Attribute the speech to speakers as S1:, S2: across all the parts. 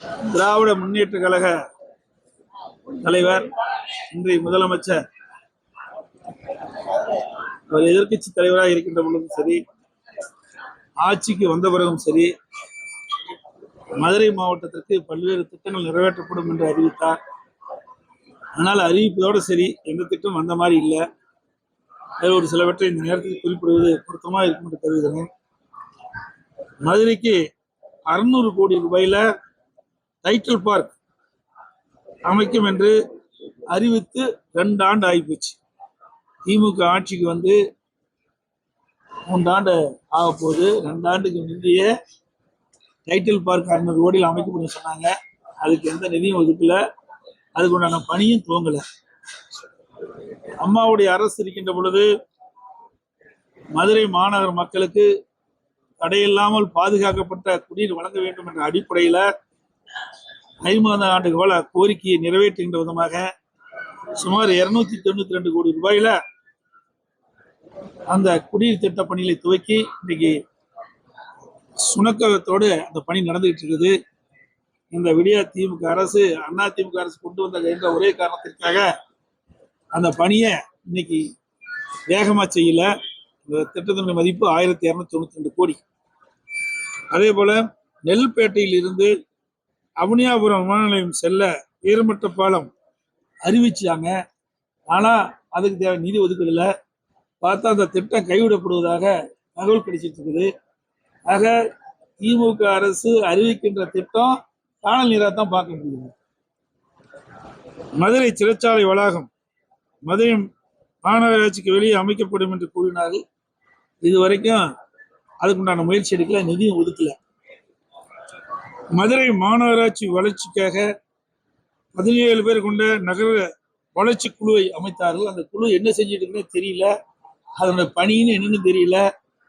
S1: திராவிட முன்னேற்ற கழக தலைவர், இன்றைய முதலமைச்சர், அவர் எதிர்கட்சி தலைவராக இருக்கின்ற பொழுதும் சரி, ஆட்சிக்கு வந்த பிறகும் சரி, மதுரை மாவட்டத்திற்கு பல்வேறு திட்டங்கள் நிறைவேற்றப்படும் என்று அறிவித்தார். ஆனால் அறிவிப்பதோடு சரி, எந்த திட்டம் வந்த மாதிரி இல்லை. அதில் ஒரு சிலவற்றை இந்த நேரத்தில் குறிப்பிடுவது பொருத்தமாக இருக்கும் என்று கருதுகிறேன். மதுரைக்கு 600 கோடி ரூபாயில டைட்டில் பார்க் அமைக்கும் என்று அறிவித்து 2 ஆண்டு ஆகிப்போச்சு. திமுக ஆட்சிக்கு வந்து 3 ஆண்டு ஆக போகுது. 2 ஆண்டுக்கு முந்தைய டைட்டில் பார்க் 600 கோடியில் அமைக்கப்படும் சொன்னாங்க. அதுக்கு எந்த நிதியும் ஒதுக்கல, அதுக்கு உண்டான பணியும் துவங்கல. அம்மாவுடைய அரசு இருக்கின்ற பொழுது மதுரை மாநகர மக்களுக்கு தடையில்லாமல் பாதுகாக்கப்பட்ட குடிநீர் வழங்க வேண்டும் என்ற அடிப்படையில 50 ஆண்டு கால கோரிக்கையை நிறைவேற்றுகின்ற விதமாக சுமார் 292 கோடி ரூபாயில அந்த குடிநீர் திட்ட பணிகளை துவக்கி இன்னைக்கு சுணக்கத்தோடு அந்த பணி நடந்துகிட்டு இருக்குது. இந்த விடியா திமுக அரசு, அண்ணா திமுக அரசு கொண்டு வந்த என்ற ஒரே காரணத்திற்காக அந்த பணியை இன்னைக்கு வேகமா செய்யல. இந்த திட்டத்தினுடைய மதிப்பு 1292 கோடி. அதே போல நெல்பேட்டையில் இருந்து அவனியாபுரம் விமான நிலையம் செல்ல உயர்மட்ட பாலம் அறிவிச்சாங்க. ஆனா அதுக்கு தேவை நிதி ஒதுக்கல. பார்த்தா அந்த திட்டம் கைவிடப்படுவதாக தகவல் கிடைச்சிட்டு இருக்குது. ஆக திமுக அரசு அறிவிக்கின்ற திட்டம் காணல் நீராக தான் பார்க்க முடியுது. மதுரை சிறைச்சாலை வளாகம் மதுரை மாநகராட்சிக்கு வெளியே அமைக்கப்படும் என்று கூறினார்கள். இதுவரைக்கும் அதுக்குண்டான முயற்சி எடுக்கல, நிதியும் ஒதுக்கல. மதுரை மாநகராட்சி வளர்ச்சிக்காக 17 பேர் கொண்ட நகர வளர்ச்சி குழுவை அமைத்தார்கள். அந்த குழு என்ன செஞ்சுட்டு இருக்குன்னு தெரியல, அதோட பணின்னு என்னன்னு தெரியல,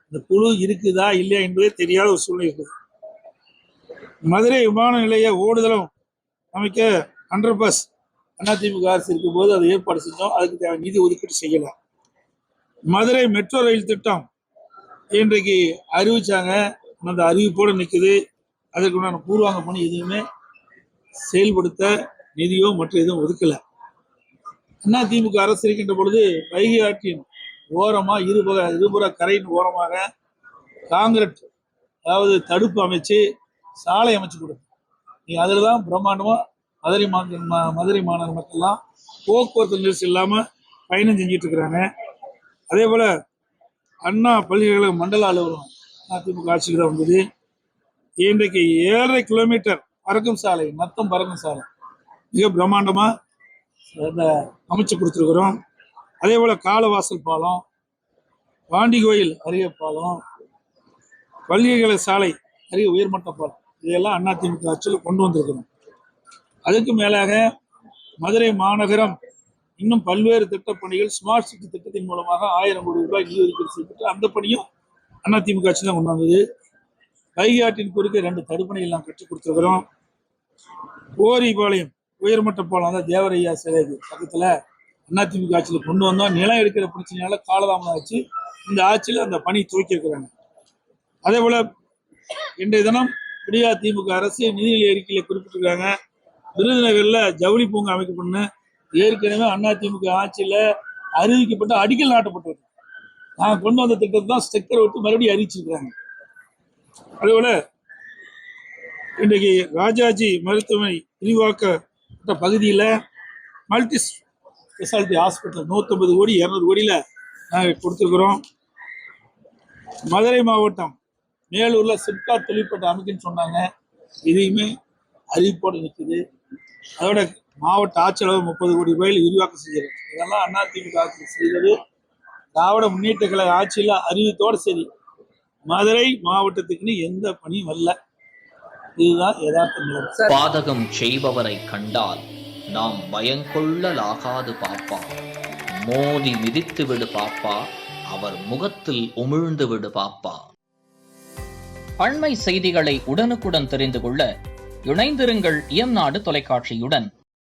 S1: இந்த குழு இருக்குதா இல்லையா என்பதே தெரியாத ஒரு சூழ்நிலை இருக்குது. மதுரை விமான நிலைய ஓடுதளம் அமைக்க அண்டர் பாஸ் அதிமுக அரசு இருக்கும் போது அதை ஏற்பாடு செஞ்சோம். அதுக்கு தேவை நிதி ஒதுக்கீடு செய்யலாம். மதுரை மெட்ரோ ரயில் திட்டம் இன்றைக்கு அறிவிச்சாங்க. அந்த அறிவிப்போடு நிற்குது. அதற்குண்டான பூர்வாங்க பணி எதுவுமே செயல்படுத்த நிதியோ மற்ற எதுவும் ஒதுக்கல. அதிமுக அரசு இருக்கின்ற பொழுது வைகை ஆற்றின் ஓரமா இருபுற கரையின் ஓரமாக காங்கிரட், அதாவது தடுப்பு அமைச்சு சாலை அமைச்சு கொடுக்கும். நீ அதில் தான் பிரம்மாண்டமா மதுரை மாநகர மக்கள்லாம் போக்குவரத்து நெரிசல் இல்லாம பயணம் செஞ்சிட்டு இருக்கிறாங்க. அதே போல அண்ணா பல்கலைக்கழக மண்டல அலுவலகம் அதிமுக ஆட்சிக்கு தான் வந்தது. இன்றைக்கு 7.5 கிலோமீட்டர் பறக்கும் சாலை, நத்தம் பறக்கும் சாலை மிக பிரம்மாண்டமா அமைச்சு கொடுத்துருக்குறோம். அதே போல காலவாசல் பாலம், பாண்டி கோயில் அருகே பாலம், பல்கலைக்கழக சாலை அருகே உயர்மட்ட பாலம், இதெல்லாம் அதிமுக ஆட்சியில் கொண்டு வந்திருக்கிறோம். அதுக்கு மேலாக மதுரை மாநகரம் இன்னும் பல்வேறு திட்டப்பணிகள் ஸ்மார்ட் சிட்டி திட்டத்தின் மூலமாக 1000 கோடி ரூபாய் நிதி ஒதுக்கீடு செய்யப்பட்டு அந்த பணியும் அதிமுக ஆட்சி தான் கொண்டு வந்தது. வைகை ஆற்றின் குறுக்கே 2 தடுப்பணைகள் நாம் கற்றுக் கொடுத்துருக்கிறோம். கோரிபாளையம் உயர்மட்ட பாலம் தான் தேவரையா சிலை பக்கத்துல அதிமுக ஆட்சியில் கொண்டு வந்தோம். நிலம் எடுக்கிற பிரச்சனையால காலதாமதம் ஆச்சு. இந்த ஆட்சியில் அந்த பணி துவக்கி இருக்கிறாங்க. அதே போல இன்றைய தினம் விடியா திமுக அரசு நிதிநிலை அறிக்கையில குறிப்பிட்டிருக்காங்க. விருதுநகர்ல ஜவுளி பூங்கா அமைக்கப்படும். ஏற்கனவே அதிமுக ஆட்சியில அறிவிக்கப்பட்டு அடிக்கல் நாட்டப்பட்டது. நான் கொண்டு வந்த திட்டத்தை தான் ஸ்டெக்கர் விட்டு மறுபடியும் அறிவிச்சிருக்கிறாங்க. அதேபோல இன்றைக்கு ராஜாஜி மருத்துவமனை விரிவாக்கப்பட்ட பகுதியில் மல்டி ஸ்பெஷாலிட்டி ஹாஸ்பிட்டல் 150 கோடி 200 கோடியில நாங்கள் கொடுத்துருக்குறோம். மதுரை மாவட்டம் மேலூர்ல சிப்காட் தொழிற்பட்ட அமைக்குன்னு சொன்னாங்க. இதையுமே அறிவிப்போடு நிற்குது. அதோட மாவட்ட ஆட்சியளவு 30 கோடி ரூபாயில் விரிவாக்கம் செய்கிறது. இதெல்லாம் அதிமுக ஆட்சி செய்தது. திராவிட முன்னேற்ற கழக ஆட்சியில் அறிவித்தோடு சரி, மதுரை மாவட்டத்துக்குன்னு எந்த பணியும் வரல. இதுதான் யதார்த்த நிலை.
S2: பாதகம் செய்பவரை கண்டால் நாம் பயங்கொள்ளலாகாது பாப்பா, மோதி மிதித்து விடு பாப்பா, அவர் முகத்தில் உமிழ்ந்து விடு பாப்பா. அண்மை செய்திகளை உடனுக்குடன் தெரிந்து கொள்ள இணைந்திருங்கள் இயம்நாடு தொலைக்காட்சியுடன்.